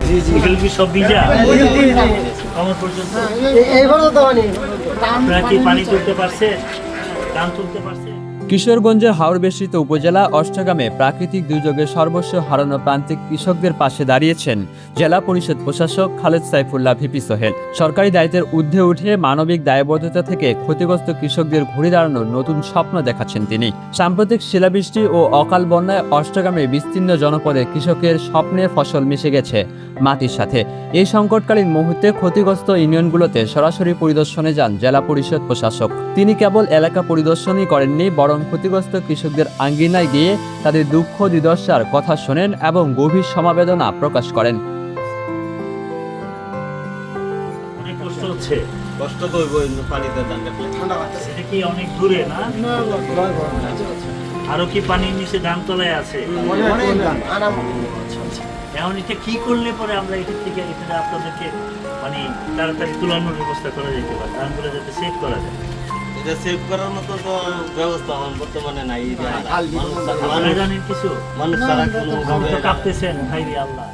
এগুলো কি সব ভিজা কমর পর্যন্ত? আপনারা কি পানি তুলতে পারছে, ধান তুলতে পারছে? কিশোরগঞ্জের হাওড়-বেষ্টিত উপজেলা অষ্টগ্রামে প্রাকৃতিক দুর্যোগে সর্বস্ব হারানো প্রান্তিক কৃষকদের পাশে দাঁড়িয়েছেন জেলা পরিষদ প্রশাসক খালেদ সাইফুল্লাহ ভিপি সোহেল। সরকারি দায়িত্বের ঊর্ধ্বে উঠে মানবিক দায়বদ্ধতা থেকে ক্ষতিগ্রস্ত কৃষকদের ঘুরে দাঁড়ানোর নতুন স্বপ্ন দেখাচ্ছেন তিনি। সাম্প্রতিক শিলাবৃষ্টি ও অকাল বন্যায় অষ্টগ্রামের বিস্তীর্ণ জনপদে কৃষকের স্বপ্নের ফসল মিশে গেছে মাটির সাথে। এই সংকটকালীন মুহূর্তে ক্ষতিগ্রস্ত ইউনিয়নগুলোতে সরাসরি পরিদর্শনে যান জেলা পরিষদ প্রশাসক। তিনি কেবল এলাকা পরিদর্শনই করেননি, বরং ক্ষতিগ্রস্ত কৃষকদের আঙ্গিনায় গিয়ে তাদের দুঃখ দুর্দশার কথা শোনেন এবং গভীর সমবেদনা প্রকাশ করেন। অনেক কষ্ট হচ্ছে। কষ্ট তো পানিতে ধান কাটলে এটা কি অনেক দূরে না? আরো কি পানির নিচে ধান তলায় আছে? এখন এটা কি করলে পরে আমরা এটা থেকে এখানে আপনাদেরকে মানে তাড়াতাড়ি তুলানোর ব্যবস্থা করা যেতে পারে, ধানগুলো যাতে সেভ করা যায়? এটা সেভ করার মতো তো ব্যবস্থা এখন বর্তমানে নাই। আপনারা জানেন কিছু? মানুষ তারা কোনো তো কাঁপতেছেন ভাই রে আল্লাহ।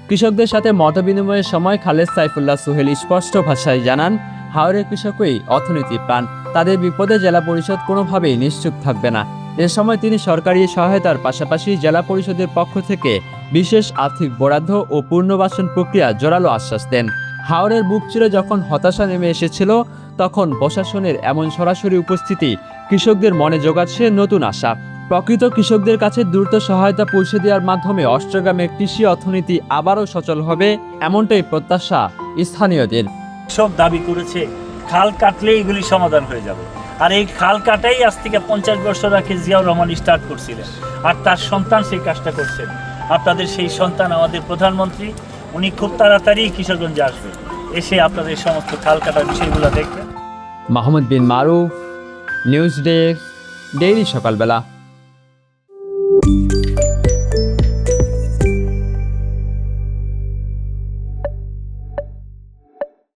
কৃষকদের সাথে মতবিনিময়ের সময় খালেদ সাইফুল্লাহ সোহেল স্পষ্ট ভাষায় জানান, হাওরের কৃষকই অর্থনীতির প্রাণ। তাদের বিপদে জেলা পরিষদ কোনোভাবেই নিশ্চুপ থাকবে না। এ সময় তিনি সরকারি সহায়তার পাশাপাশি জেলা পরিষদের পক্ষ থেকে বিশেষ আর্থিক বরাদ্দ ও পুনর্বাসন প্রক্রিয়া জোরালো আশ্বাস দেন। হাওরের বুক চিরে যখন হতাশা নেমে এসেছিল, তখন প্রশাসনের এমন সরাসরি উপস্থিতি কৃষকদের মনে জোগাচ্ছে নতুন আশা। প্রকৃত কৃষকদের কাছে দ্রুত সহায়তা পৌঁছে দেওয়ার মাধ্যমে অষ্টগ্রামের কৃষি অর্থনীতি আবারও সচল হবে, এমনটাই প্রত্যাশা স্থানীয়দের। সব দাবি করেছে খাল কাটলে এগুলি সমাধান হয়ে যাবে, আর এই খাল কাটাই আজ থেকে 50 বছর আগে জিয়াউর রহমান স্টার্ট করছিলেন, আর তার সন্তান সেই কাজটা করছেন। আপনাদের সেই সন্তান আমাদের প্রধানমন্ত্রী, উনি খুব তাড়াতাড়ি কিশোরগঞ্জে আসবে, এসে আপনাদের সমস্ত খাল কাটার বিষয়গুলো দেখবেন। মাহমুদ বিন মারুফ, নিউজ ডেস্ক, ডেইলি সকালবেলা।